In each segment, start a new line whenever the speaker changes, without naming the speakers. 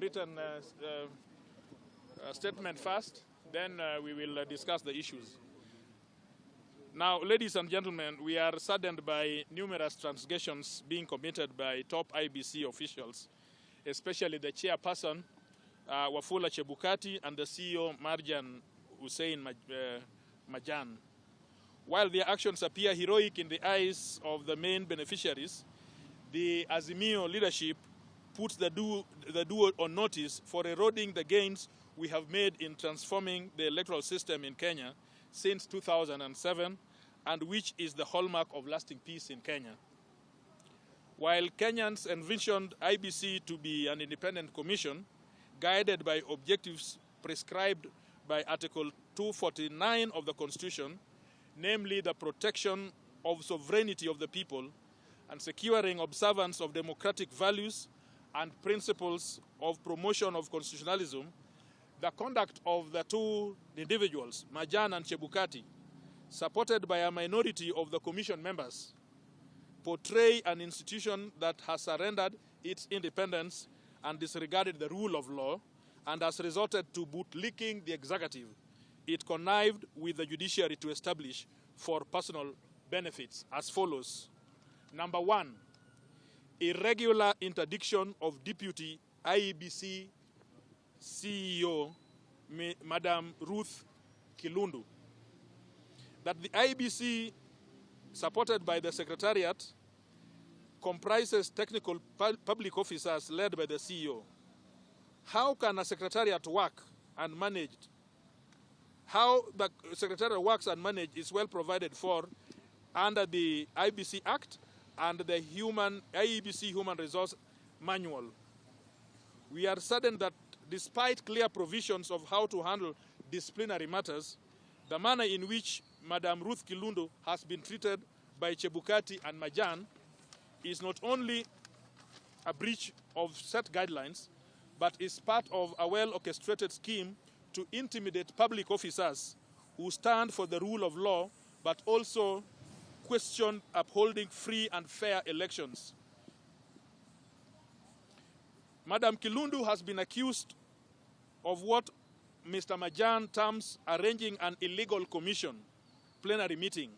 written statement first, then we will discuss the issues. Now, ladies and gentlemen, we are saddened by numerous transgressions being committed by top IEBC officials, especially the chairperson, Wafula Chebukati, and the CEO, Marjan Hussein Majan. While their actions appear heroic in the eyes of the main beneficiaries, the Azimio leadership puts the duo on notice for eroding the gains we have made in transforming the electoral system in Kenya since 2007, and which is the hallmark of lasting peace in Kenya. While Kenyans envisioned IEBC to be an independent commission, guided by objectives prescribed by Article 249 of the Constitution, namely the protection of sovereignty of the people and securing observance of democratic values and principles of promotion of constitutionalism, the conduct of the two individuals, Majan and Chebukati, supported by a minority of the commission members, portray an institution that has surrendered its independence and disregarded the rule of law and has resorted to bootlicking the executive it connived with the judiciary to establish for personal benefits as follows. Number one, irregular interdiction of Deputy IEBC CEO, Madam Ruth Kilundu. That the IEBC, supported by the Secretariat, comprises technical public officers led by the CEO. How can a Secretariat work and managed? How the Secretariat works and managed is well provided for under the IEBC Act and the IEBC Human Resource Manual. We are saddened that despite clear provisions of how to handle disciplinary matters, the manner in which Madam Ruth Kilundu has been treated by Chebukati and Majan is not only a breach of set guidelines, but is part of a well-orchestrated scheme to intimidate public officers who stand for the rule of law, but also question upholding free and fair elections. Madam Kilundu has been accused of what Mr. Majan terms arranging an illegal commission plenary meeting.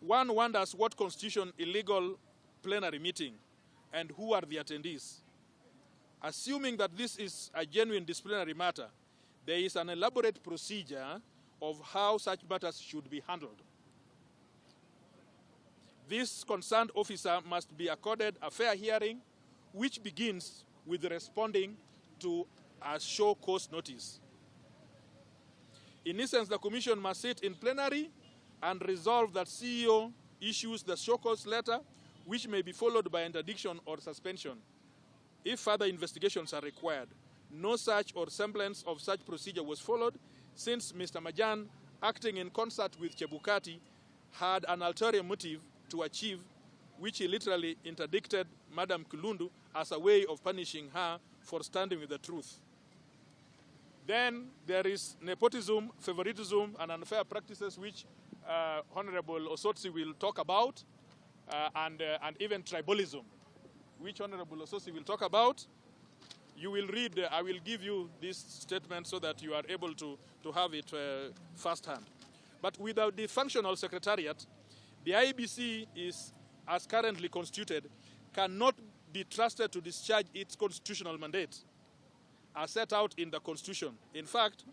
One wonders what constitutes illegal plenary meeting and who are the attendees. Assuming that this is a genuine disciplinary matter, there is an elaborate procedure of how such matters should be handled. This concerned officer must be accorded a fair hearing, which begins with responding to a show cause notice. In essence, the commission must sit in plenary and resolve that CEO issues the show cause letter, which may be followed by interdiction or suspension if further investigations are required. No such or semblance of such procedure was followed, since Mr. Majan, acting in concert with Chebukati, had an ulterior motive to achieve, which he literally interdicted Madam Kilundu as a way of punishing her for standing with the truth. Then there is nepotism, favoritism, and unfair practices, which Honorable Osotsi will talk about, and even tribalism, which Honorable Osotsi will talk about. You will read, I will give you this statement so that you are able to have it firsthand. But without the functional secretariat, the IEBC is, as currently constituted, cannot be trusted to discharge its constitutional mandate as set out in the Constitution. In fact,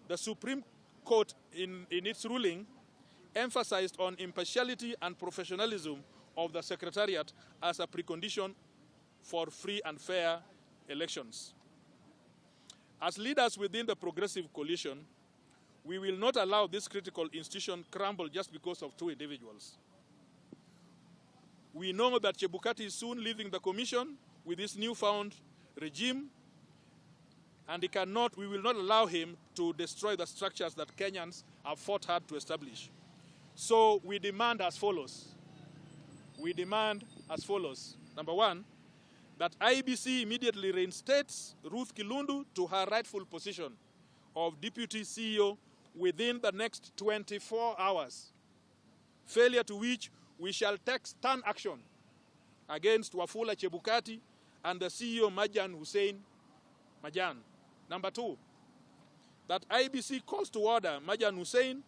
the Supreme Court, in its ruling, emphasized on impartiality and professionalism of the Secretariat as a precondition for free and fair elections. As leaders within the Progressive Coalition, we will not allow this critical institution crumble just because of two individuals. We know that Chebukati is soon leaving the commission with this newfound regime, and we will not allow him to destroy the structures that Kenyans have fought hard to establish. So we demand as follows. We demand as follows. Number one, that IEBC immediately reinstates Ruth Kilundu to her rightful position of Deputy CEO within the next 24 hours, failure to which we shall take stern action against Wafula Chebukati and the CEO Majan Hussein Majan. Number 2, that IEBC calls to order Majan Hussein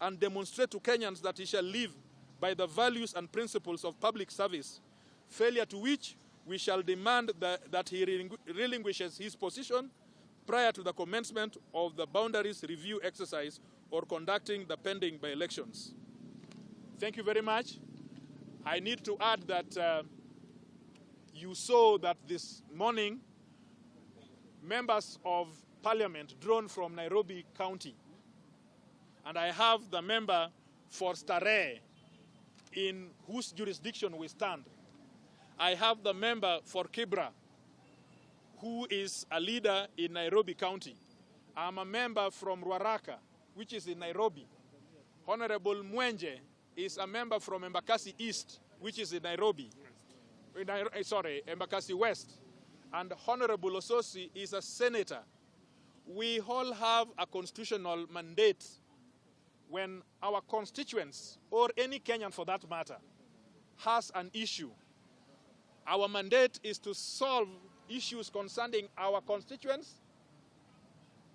and demonstrate to Kenyans that he shall live by the values and principles of public service, failure to which we shall demand that he relinquishes his position prior to the commencement of the boundaries review exercise or conducting the pending by-elections. Thank you very much. I need to add that you saw that this morning members of parliament drawn from Nairobi County, and I have the member for Starehe, in whose jurisdiction we stand. I have the member for Kibra, who is a leader in Nairobi County. I'm a member from Ruaraka, which is in Nairobi. Honorable Mwenje is a member from Embakasi East, which is in Nairobi. Embakasi West. And Honorable Ososi is a senator. We all have a constitutional mandate. When our constituents, or any Kenyan for that matter, has an issue, our mandate is to solve issues concerning our constituents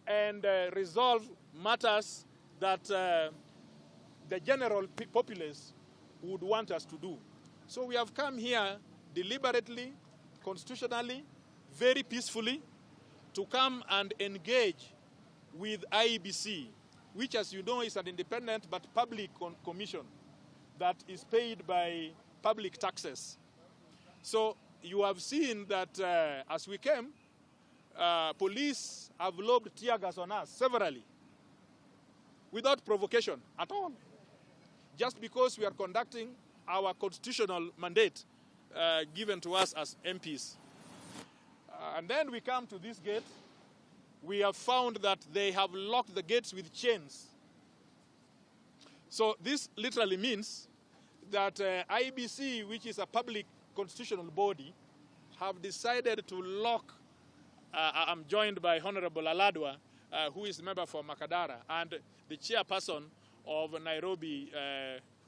and resolve matters that the general populace would want us to do. So we have come here deliberately, constitutionally, very peacefully, to come and engage with IEBC, which, as you know, is an independent but public commission that is paid by public taxes. So you have seen that as we came, police have lobbed tear gas on us severally, without provocation at all, just because we are conducting our constitutional mandate given to us as MPs. And then we come to this gate. We have found that they have locked the gates with chains. So this literally means that IEBC, which is a public constitutional body, have decided to lock. I'm joined by Honorable Aladwa, who is a member for Makadara, and the chairperson of Nairobi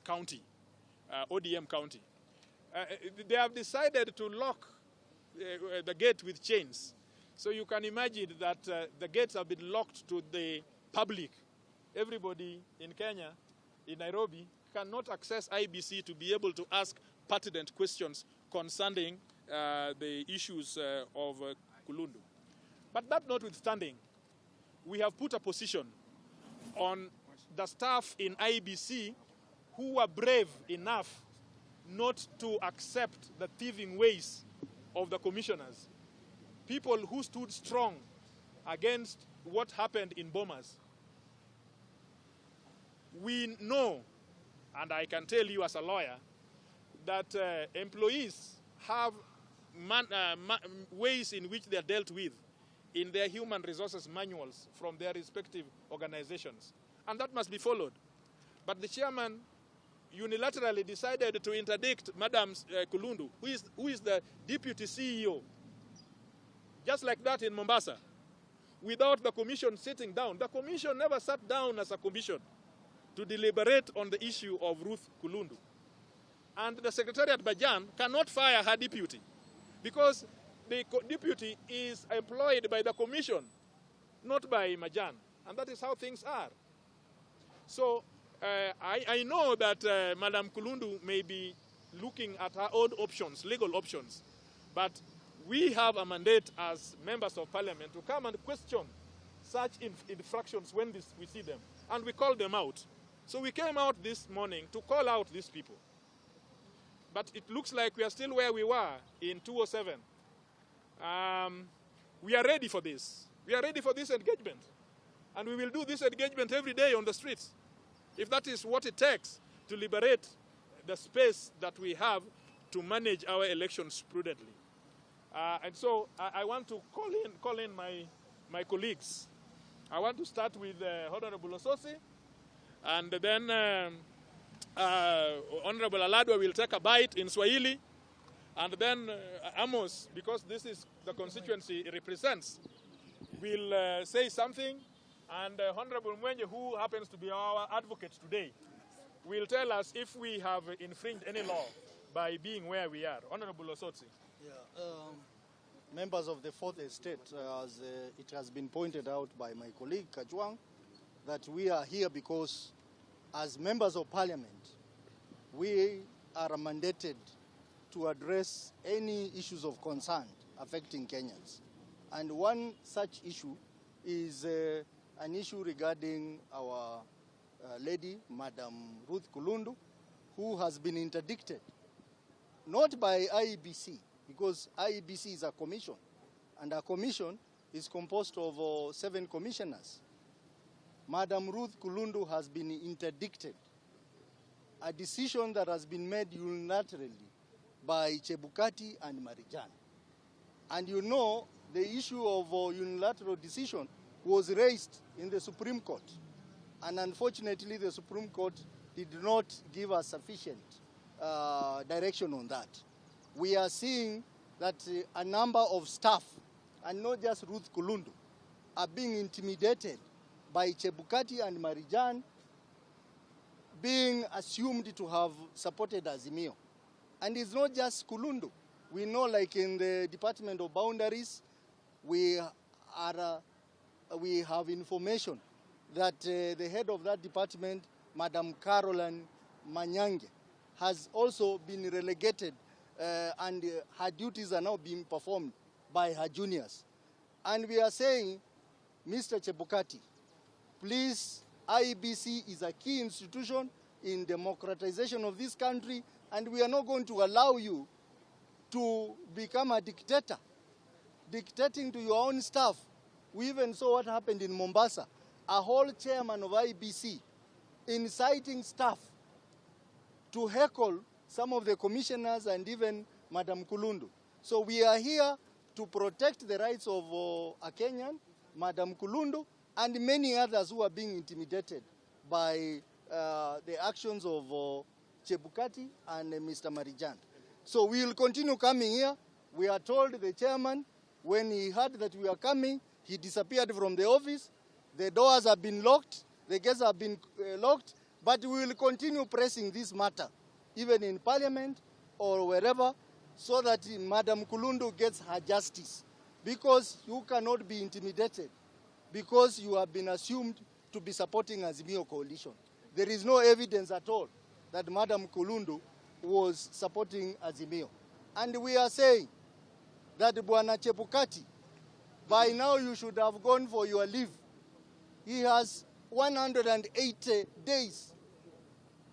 County, ODM County. They have decided to lock the gate with chains. So you can imagine that the gates have been locked to the public. Everybody in Kenya, in Nairobi, cannot access IEBC to be able to ask pertinent questions concerning the issues of Kulundu. But that notwithstanding, we have put a position on the staff in IEBC who were brave enough not to accept the thieving ways of the commissioners. People who stood strong against what happened in Bomas. We know, and I can tell you as a lawyer, that employees have ways in which they are dealt with in their human resources manuals from their respective organizations. And that must be followed. But the chairman unilaterally decided to interdict Madam Kulundu, who is the deputy CEO, just like that in Mombasa, without the commission sitting down. The commission never sat down as a commission to deliberate on the issue of Ruth Kulundu. And the Secretariat Bajan cannot fire her deputy because the deputy is employed by the commission, not by Majan. And that is how things are. So I know that Madam Kulundu may be looking at her own options, legal options, but we have a mandate as members of parliament to come and question such infractions when we see them. And we call them out. So we came out this morning to call out these people. But it looks like we are still where we were in 2007. We are ready for this. We are ready for this engagement. And we will do this engagement every day on the streets, if that is what it takes to liberate the space that we have to manage our elections prudently. And so I want to call in my colleagues. I want to start with Honorable Ososi, and then Honorable Aladwa will take a bite in Swahili, and then Amos, because this is the constituency he represents, will say something, and Honorable Mwenye, who happens to be our advocate today, will tell us if we have infringed any law by being where we are. Honorable Ososi.
Yeah, members of the Fourth Estate, as it has been pointed out by my colleague Kajwang, that we are here because as members of parliament, we are mandated to address any issues of concern affecting Kenyans. And one such issue is an issue regarding our lady, Madam Ruth Kulundu, who has been interdicted, not by IEBC, because IEBC is a commission, and a commission is composed of 7 commissioners. Madam Ruth Kulundu has been interdicted, a decision that has been made unilaterally by Chebukati and Marijan. And you know, the issue of unilateral decision was raised in the Supreme Court. And unfortunately, the Supreme Court did not give us sufficient direction on that. We are seeing that a number of staff, and not just Ruth Kulundu, are being intimidated by Chebukati and Marijan, being assumed to have supported Azimio. And it's not just Kulundu. We know, like in the Department of Boundaries, we have information that the head of that department, Madam Caroline Manyange, has also been relegated and her duties are now being performed by her juniors. And we are saying, Mr. Chebukati, please, IEBC is a key institution in democratization of this country, and we are not going to allow you to become a dictator, dictating to your own staff. We even saw what happened in Mombasa. A whole chairman of IEBC inciting staff to heckle some of the commissioners and even Madam Kulundu. So we are here to protect the rights of a Kenyan, Madam Kulundu, and many others who are being intimidated by the actions of Chebukati and Mr. Marijan. So we will continue coming here. We are told the chairman, when he heard that we are coming, he disappeared from the office. The doors have been locked, the gates have been locked, but we will continue pressing this matter, even in parliament or wherever, so that Madam Kulundu gets her justice. Because you cannot be intimidated, because you have been assumed to be supporting Azimio coalition. There is no evidence at all that Madam Kulundu was supporting Azimio. And we are saying that Bwana Chebukati, by now you should have gone for your leave. He has 180 days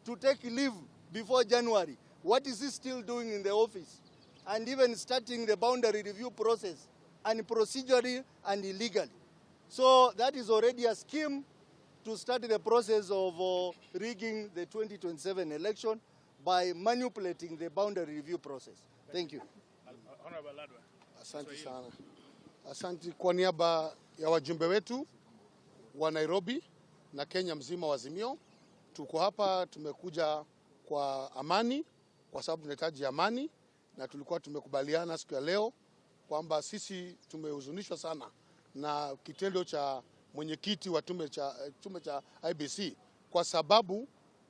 to take leave before January. What is he still doing in the office? And even starting the boundary review process, and procedurally and illegally. So that is already a scheme to start the process of rigging the 2027 election by manipulating the boundary review process. Thank you.
Asante sana. Asante kwa niaba ya wajumbe wetu wa Nairobi na Kenya mzima wa Azimio. Tuko hapa, tumekuja kwa amani, kwa sababu tunahitaji amani, na tulikuwa tumekubaliana siku ya leo kwamba sisi tumehuzunishwa sana na kitendo cha mwenyekiti wa tume cha IEBC, kwa sababu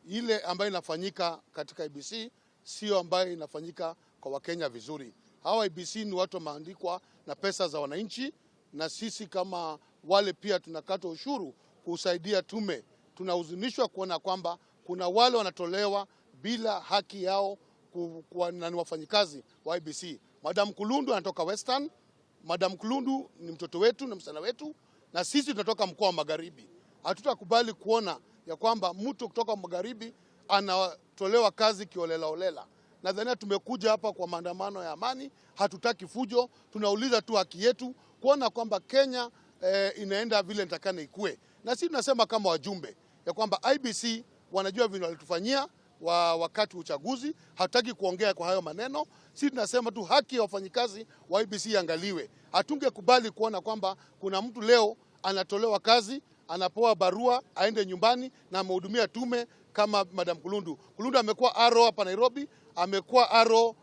ile ambayo inafanyika katika IEBC sio ambayo inafanyika kwa Wakenya vizuri. Hawa IEBC ni watu wameandikwa na pesa za wananchi, na sisi kama wale pia tunakata ushuru kusaidia tume. Tunahuzunishwa kuona kwamba kuna wale wanatolewa bila haki yao na ni wafanyikazi wa IEBC. Madam Kulundu anatoka Western. Madam Kulundu ni mtoto wetu na msichana wetu, na sisi tunatoka mkoa wa Magharibi. Hatutakubali kuona ya kwamba mtu kutoka Magharibi anatolewa kazi kiolela olela. Nadhani tumekuja hapa kwa maandamano ya amani, hatutaki fujo, tunauliza tu haki yetu kuona kwamba Kenya inaenda vile nitakana ikue. Na sisi tunasema kama wajumbe ya kwamba IEBC wanajua vile walitufanyia wakati uchaguzi, hatutaki kuongea kwa hayo maneno. Sisi tunasema tu haki ya wafanyikazi wa IEBC iangaliwe. Hatungekubali kuona kwamba kuna mtu leo anatolewa kazi, anapewa barua aende nyumbani na amehudumia tume kama Madam Kulundu. Kulundu amekuwa aro hapa Nairobi, amekuwa aro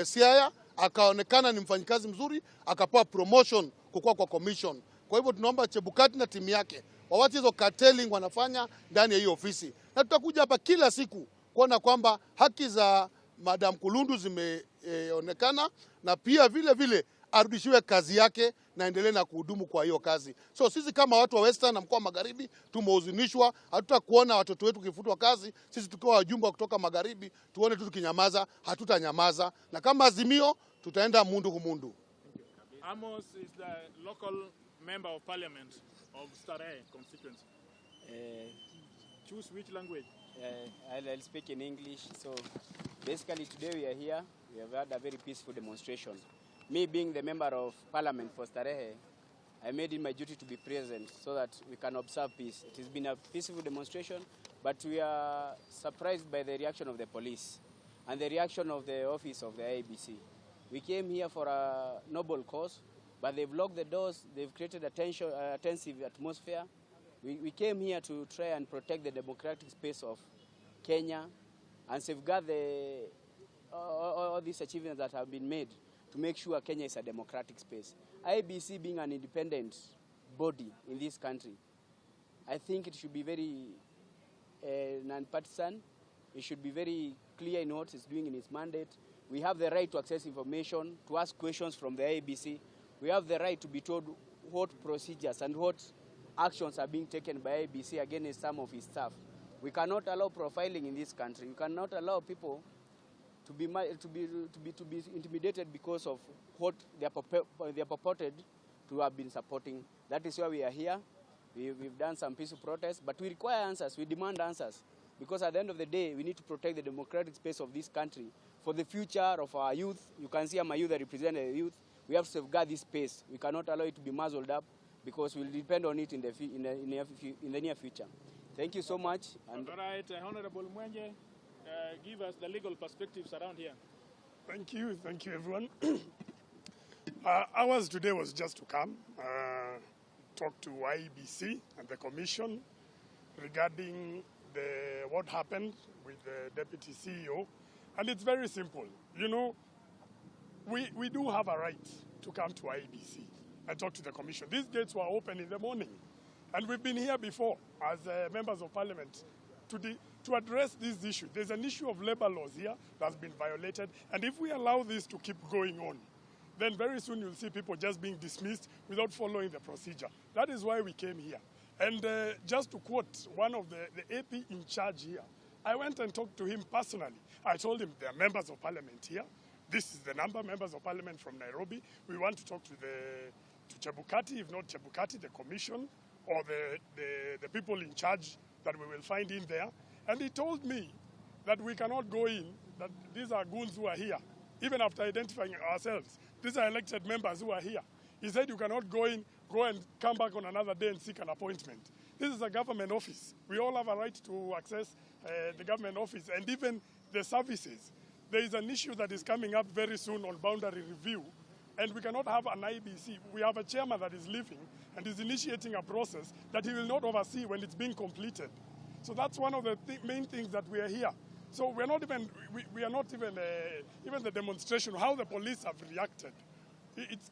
Siaya, akaonekana ni mfanyikazi mzuri, akapewa promotion kukua kwa commission. Kwa hivyo tunaomba Chebukati na timu yake wawache hizo carteling wanafanya ndani ya hiyo ofisi. Na tutakuja hapa kila siku kuona kwamba haki za Madam Kulundu zimeonekana, na pia vile vile arudishiwe kazi yake na endelee na kuhudumu kwa hiyo kazi. So sisi kama watu wa Western na mkoa wa Magharibi tumehuzunishwa, hatutakuona watoto wetu kifutwa kazi. Sisi tukiwa wajumbe kutoka Magharibi tuone tu tukinyamaza, hatutanyamaza, na kama Azimio tutaenda mundu kumundu.
Amos is the local member of parliament of Starehe constituency. Choose which language?
I'll speak in English. So basically today we are here. We have had a very peaceful demonstration. Me being the member of parliament for Starehe, I made it my duty to be present so that we can observe peace. It has been a peaceful demonstration, but we are surprised by the reaction of the police and the reaction of the office of the IEBC. We came here for a noble cause, but they've locked the doors, they've created a tensive atmosphere. We came here to try and protect the democratic space of Kenya and safeguard all these achievements that have been made to make sure Kenya is a democratic space. IEBC being an independent body in this country, I think it should be very non-partisan. It should be very clear in what it's doing in its mandate. We have the right to access information, to ask questions from the IEBC. We have the right to be told what procedures and what actions are being taken by IEBC against some of its staff. We cannot allow profiling in this country. We cannot allow people to be intimidated because of what they are purported to have been supporting. That is why we are here. We've done some peaceful protests, but we require answers. We demand answers, because at the end of the day, we need to protect the democratic space of this country for the future of our youth. You can see I'm a youth that represent the youth. We have to safeguard this space. We cannot allow it to be muzzled up, because we'll depend on it in the near future. Thank you so much.
And all right, Honorable Mwenje, give us the legal perspectives around here.
Thank you everyone. Ours today was just to come, talk to IEBC and the Commission regarding what happened with the Deputy CEO. And it's very simple. You know, we do have a right to come to IEBC and talk to the Commission. These gates were open in the morning. And we've been here before as members of parliament to address this issue. There's an issue of labor laws here that's been violated. And if we allow this to keep going on, then very soon you'll see people just being dismissed without following the procedure. That is why we came here. And just to quote one of the AP in charge here, I went and talked to him personally. I told him there are members of parliament here. This is the number, members of parliament from Nairobi. We want to talk to Chebukati, if not Chebukati, the commission, or the people in charge that we will find in there. And he told me that we cannot go in, that these are goons who are here, even after identifying ourselves. These are elected members who are here. He said you cannot go in, go and come back on another day and seek an appointment. This is a government office. We all have a right to access the government office and even the services. There is an issue that is coming up very soon on boundary review, and we cannot have an IEBC. We have a chairman that is leaving and is initiating a process that he will not oversee when it's being completed. So that's one of the main things that we are here. So we are not even, even the demonstration, how the police have reacted. It's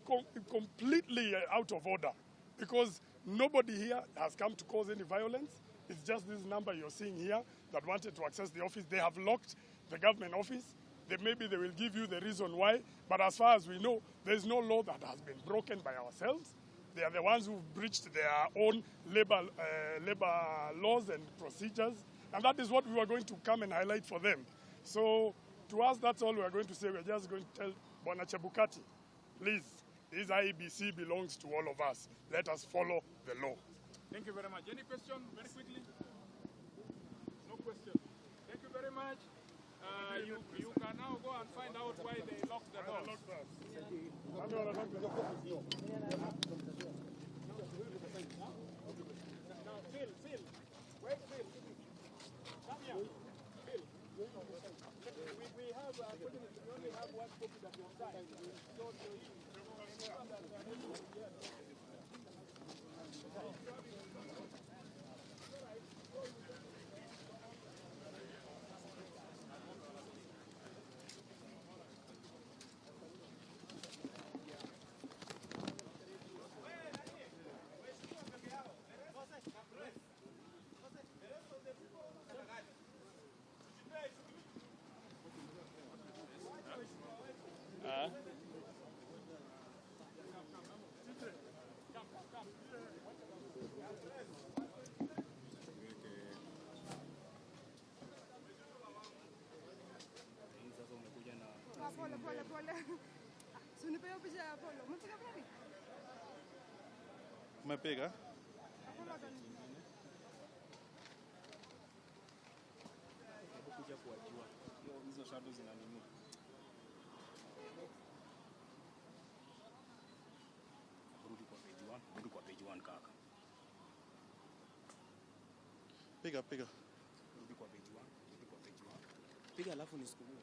completely out of order, because nobody here has come to cause any violence. It's just this number you're seeing here that wanted to access the office. They have locked the government office. Maybe they will give you the reason why, but as far as we know, there's no law that has been broken by ourselves. They are the ones who've breached their own labor laws and procedures, and that is what we were going to come and highlight for them. So to us, that's all we are going to say. We're just going to tell Bwana Chebukati, please, this IEBC belongs to all of us. Let us follow the law.
Thank you very much. Any question, very quickly? No question. Thank you very much. You can now go and find out why they locked the doors. Now, Phil, wait, Phil. Come here. Phil. We have, unfortunately, we only have one copy that you have signed. So, Umepiga?
Kuja kuwajua. Hizo shadows zina nini? Rudi kwa page 1 kaka.
Piga.
Rudi kwa page 1. Piga alafu nisukumie.